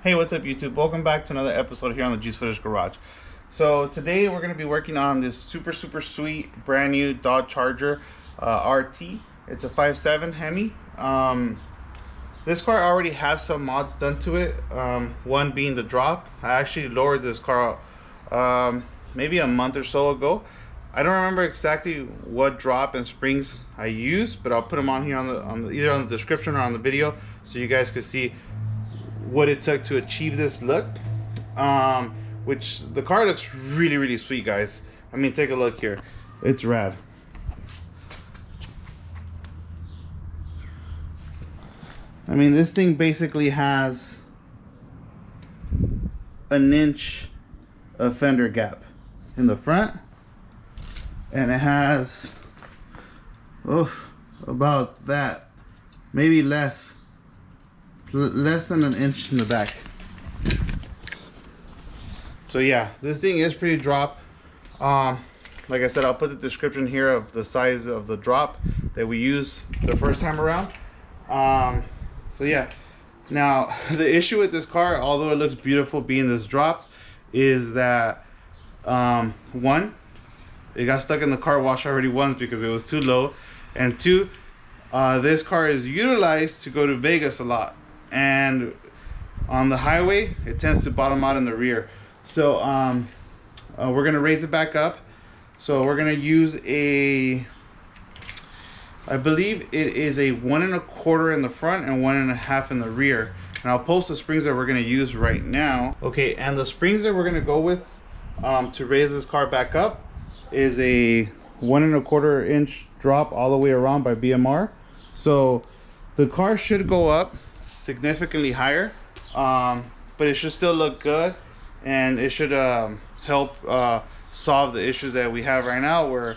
Hey, what's up YouTube? Welcome back to another episode here on the Juice Footage Garage. So today we're going to be working on this super sweet brand new Dodge Charger RT. It's a 5.7 Hemi. This car already has some mods done to it. One being the drop. I actually lowered this car maybe a month or so ago. I don't remember exactly what drop and springs I used, but I'll put them on here either on the description or on the video so you guys can see what it took to achieve this look. Which the car looks really sweet, guys. I mean, take a look here. It's rad. I mean, this thing basically has an inch of fender gap in the front, and it has about that, maybe less than an inch in the back. So yeah, this thing is pretty drop. Like I said, I'll put the description here of the size of the drop that we used the first time around. So yeah, now the issue with this car, although it looks beautiful being this drop, is that one, it got stuck in the car wash already once because it was too low, and two, this car is utilized to go to Vegas a lot, and on the highway it tends to bottom out in the rear. So we're gonna raise it back up. So we're gonna use I believe it is a 1 1/4 in the front and 1 1/2 in the rear, and I'll post the springs that we're gonna use right now. Okay, and the springs that we're gonna go with to raise this car back up is a 1 1/4 inch drop all the way around by BMR. So the car should go up significantly higher, but it should still look good, and it should help solve the issues that we have right now, where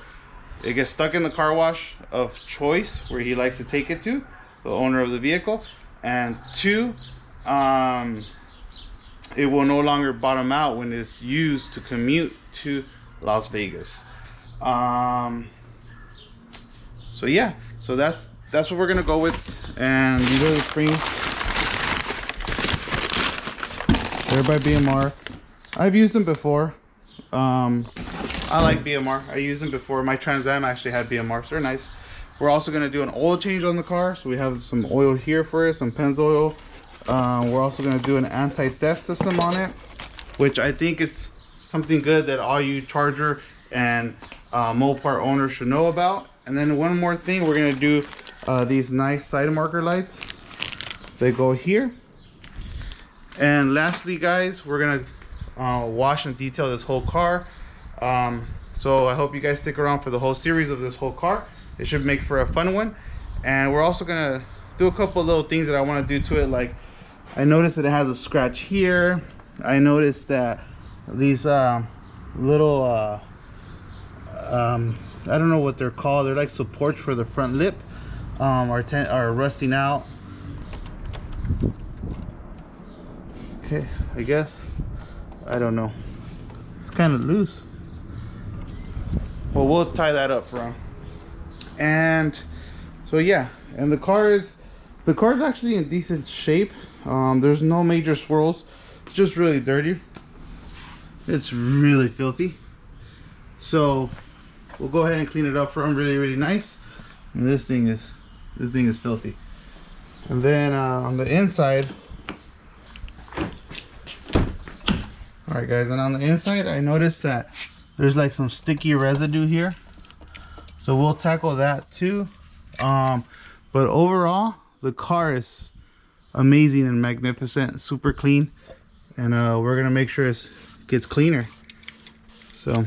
it gets stuck in the car wash of choice where he likes to take it to, the owner of the vehicle, and two, it will no longer bottom out when it's used to commute to Las Vegas. So yeah, so that's what we're gonna go with, and these are the springs. They're by BMR. I've used them before. I like BMR. I used them before. My Trans Am actually had BMR, so they're nice. We're also going to do an oil change on the car, so we have some oil here for it, some Pennzoil. We're also going to do an anti-theft system on it, which I think it's something good that all you Charger and Mopar owners should know about. And then one more thing, we're going to do these nice side marker lights. They go here. And lastly, guys, we're going to wash and detail this whole car. So I hope you guys stick around for the whole series of this whole car. It should make for a fun one. And we're also gonna do a couple of little things that I want to do to it. Like, I noticed that it has a scratch here. I noticed that these little I don't know what they're called, they're like supports for the front lip, are rusting out. Okay, I guess, I don't know, it's kind of loose. Well, we'll tie that up for him. And so yeah, and the car is actually in decent shape. There's no major swirls. It's just really dirty. It's really filthy. So we'll go ahead and clean it up for him really nice. And this thing is filthy. And then on the inside, all right guys, and on the inside I noticed that there's like some sticky residue here, so we'll tackle that too. But overall the car is amazing and magnificent, super clean, and we're gonna make sure it gets cleaner. So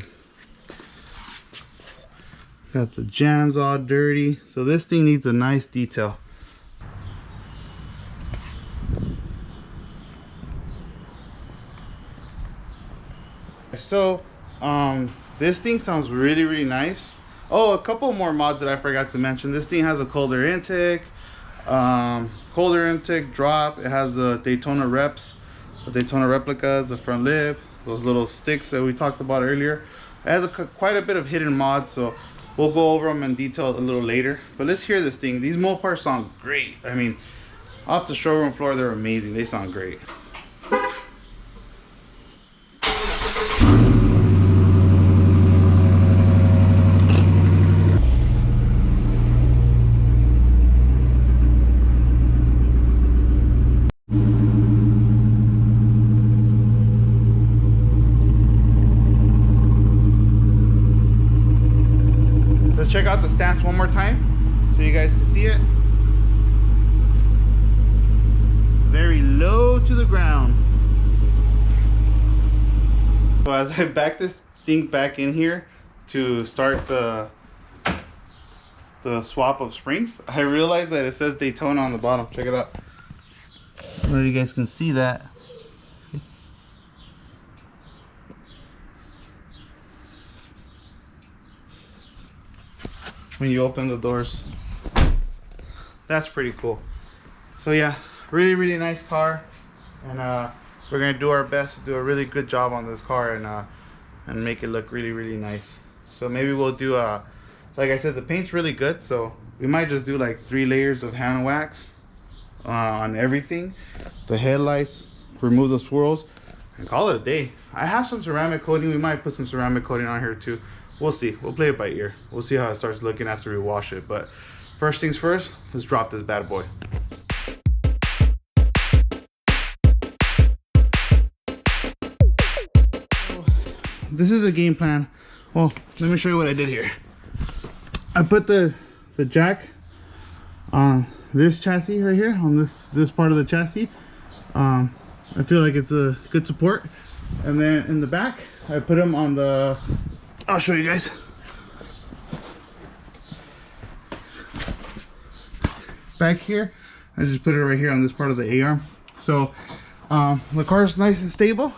got the jams all dirty, so this thing needs a nice detail. So this thing sounds really nice. Oh, a couple more mods that I forgot to mention. This thing has a colder intake drop. It has the Daytona replicas, the front lip, those little sticks that we talked about earlier. It has quite a bit of hidden mods, so we'll go over them in detail a little later. But let's hear this thing. These Mopars sound great. I mean, off the showroom floor, they're amazing. They sound great. check out the stance one more time so you guys can see it. Very low to the ground. So as I back this thing back in here to start the swap of springs, I realized that it says Daytona on the bottom. Check it out. I don't know if you guys can see that. When you open the doors, that's pretty cool. So yeah, really nice car, and we're gonna do our best to do a really good job on this car and make it look really nice. So maybe we'll do like I said, the paint's really good, so we might just do like 3 layers of hand wax on everything, the headlights, remove the swirls, and call it a day. I have some ceramic coating. We might put some ceramic coating on here too. We'll see. We'll play it by ear. We'll see how it starts looking after we wash it. But first things first, let's drop this bad boy. This is the game plan. Well, let me show you what I did here. I put the jack on this chassis right here, on this part of the chassis. I feel like it's a good support. And then in the back, I put them on the, I'll show you guys. Back here, I just put it right here on this part of the A-arm. So the car is nice and stable,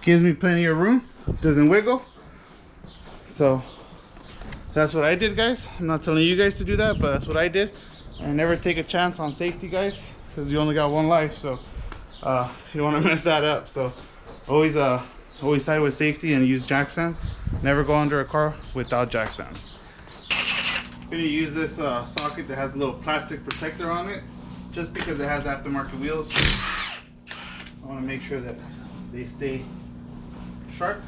gives me plenty of room, doesn't wiggle. So that's what I did, guys. I'm not telling you guys to do that, but that's what I did. And never take a chance on safety, guys, because you only got one life. So you don't want to mess that up. So always side with safety and use jack stands. Never go under a car without jack stands. I'm gonna use this socket that has a little plastic protector on it, just because it has aftermarket wheels. I want to make sure that they stay sharp.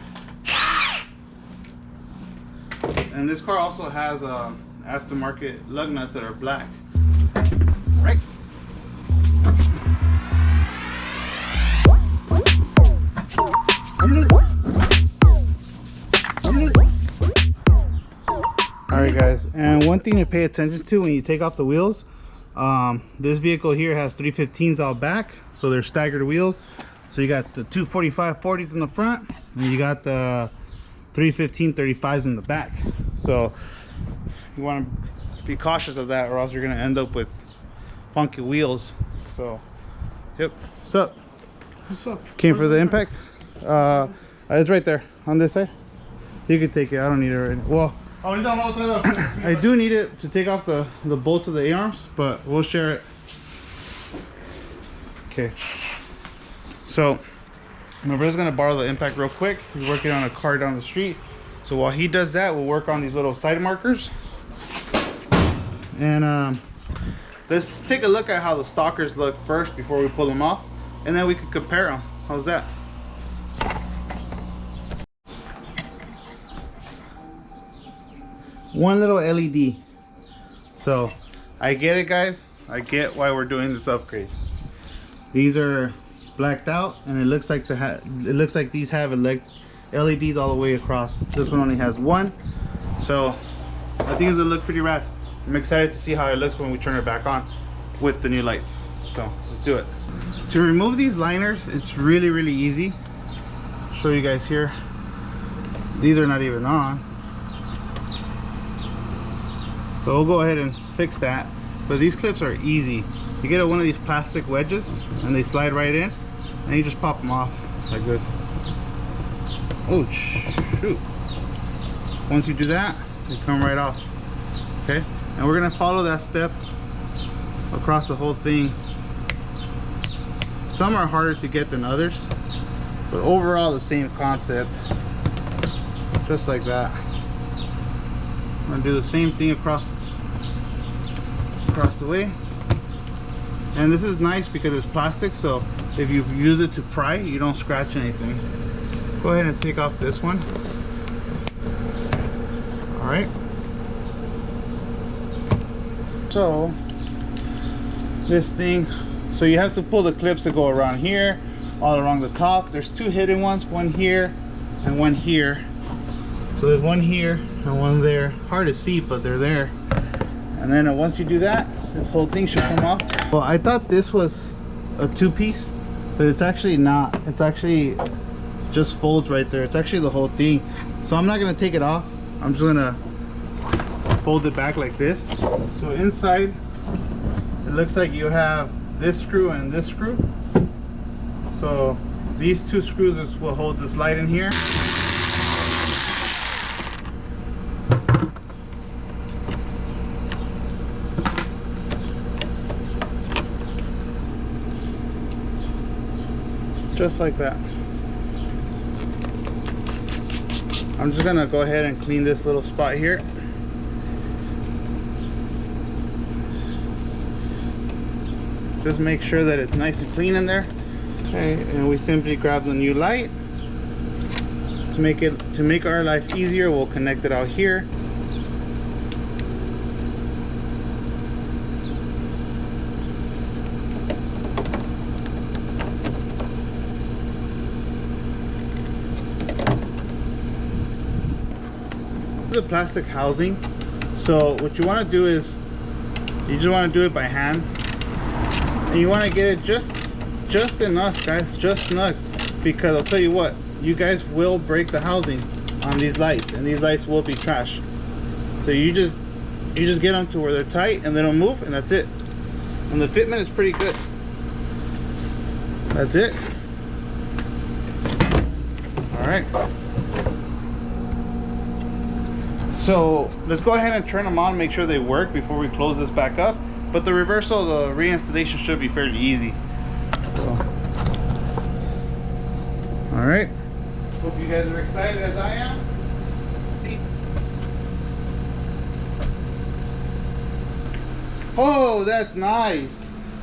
And this car also has aftermarket lug nuts that are black. Right. Alright guys, and one thing to pay attention to when you take off the wheels, this vehicle here has 315s out back, so they're staggered wheels. So you got the 245 40s in the front, and you got the 315 35s in the back. So you want to be cautious of that, or else you're going to end up with funky wheels. So yep. What's up? What's up? Came for the impact. It's right there on this side. You can take it. I don't need it right now. Well, I do need it to take off the bolt of the A-arms, but we'll share it. Okay. So my brother's gonna borrow the impact real quick. He's working on a car down the street. So while he does that, we'll work on these little side markers. And let's take a look at how the stalkers look first before we pull them off, and then we can compare them. How's that? One little LED. So I get it, guys. I get why we're doing this upgrade. These are blacked out, and it looks like these have LEDs all the way across. This one only has one, so I think it'll look pretty rad. I'm excited to see how it looks when we turn it back on with the new lights. So let's do it. To remove these liners, it's really easy. I'll show you guys here. These are not even on, so we'll go ahead and fix that. But these clips are easy. You get one of these plastic wedges and they slide right in, and you just pop them off like this. Oh shoot. Once you do that, they come right off. Okay, and we're gonna follow that step across the whole thing. Some are harder to get than others, but overall the same concept. Just like that. I'm gonna do the same thing across the way. And this is nice because it's plastic, so if you use it to pry, you don't scratch anything. Go ahead and take off this one. All right. So this thing, so you have to pull the clips to go around here, all around the top. There's two hidden ones, one here and one here. So there's one here and one there. Hard to see, but they're there. And then once you do that, this whole thing should come off. Well, I thought this was a two-piece, but it's actually not. It's actually just folds right there. It's actually the whole thing. So I'm not gonna take it off. I'm just gonna fold it back like this. So inside, it looks like you have this screw and this screw. So these two screws is what holds this light in here. Just like that. I'm just gonna go ahead and clean this little spot here. Just make sure that it's nice and clean in there. Okay, and we simply grab the new light. To make our life easier, we'll connect it out here. The plastic housing. So what you want to do is you just want to do it by hand, and you want to get it just enough, guys, just enough, because I'll tell you what, you guys will break the housing on these lights, and these lights will be trash. So you just get them to where they're tight and they don't move, and that's it. And the fitment is pretty good. That's it. All right. So let's go ahead and turn them on, make sure they work before we close this back up. But the reversal, the reinstallation should be fairly easy. So, all right. Hope you guys are excited as I am. See? Oh, that's nice.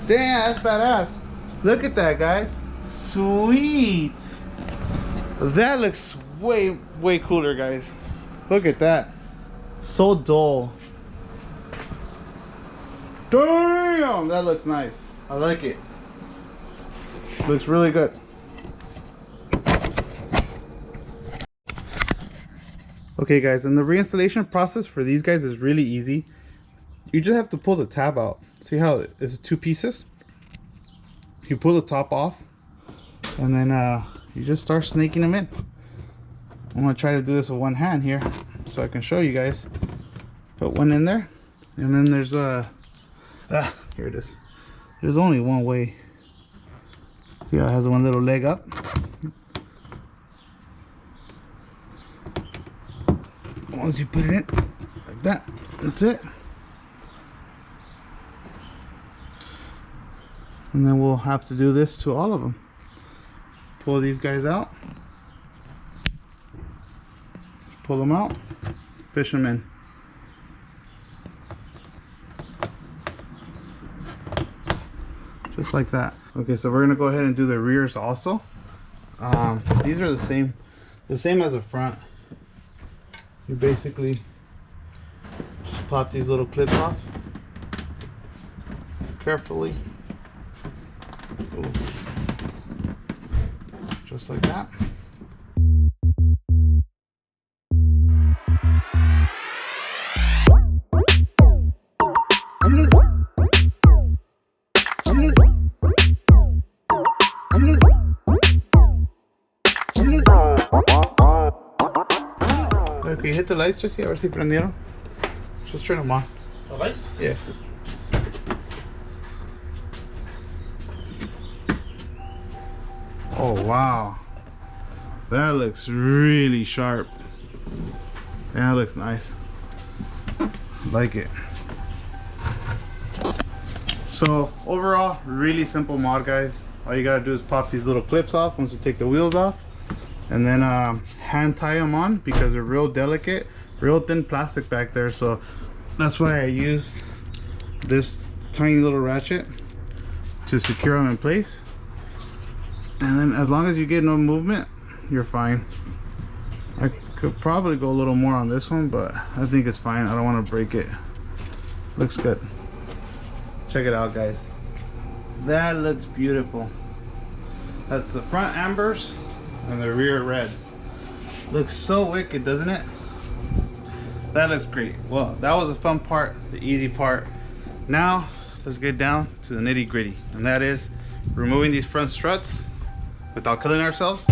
Damn, that's badass. Look at that, guys. Sweet. That looks way cooler, guys. Look at that. So dull. Damn, that looks nice. I like it. Looks really good. Okay guys, and the reinstallation process for these guys is really easy. You just have to pull the tab out. See how it's two pieces? You pull the top off, and then you just start snaking them in. I'm gonna try to do this with one hand here so I can show you guys. Put one in there, and then there's here it is. There's only one way. See how it has one little leg up? Once you put it in like that, that's it. And then we'll have to do this to all of them. Pull these guys out. Pull them out. Fish them in. Just like that. Okay, so we're gonna go ahead and do the rears also. These are the same as the front. You basically just pop these little clips off carefully. Ooh. Just like that. Okay, hit the lights, just see, a ver si prendieron. Just turn them on. The lights? Yeah. Oh wow, that looks really sharp. Yeah, that looks nice. Like it. So overall, really simple mod, guys. All you gotta do is pop these little clips off once you take the wheels off, and then hand tie them on because they're real delicate, real thin plastic back there. So that's why I used this tiny little ratchet to secure them in place. And then as long as you get no movement, you're fine. I could probably go a little more on this one, but I think it's fine. I don't want to break it. Looks good. Check it out, guys. That looks beautiful. That's the front ambers and the rear reds. Looks so wicked, doesn't it? That looks great. Well, that was the fun part, the easy part. Now let's get down to the nitty gritty, and that is removing these front struts without killing ourselves.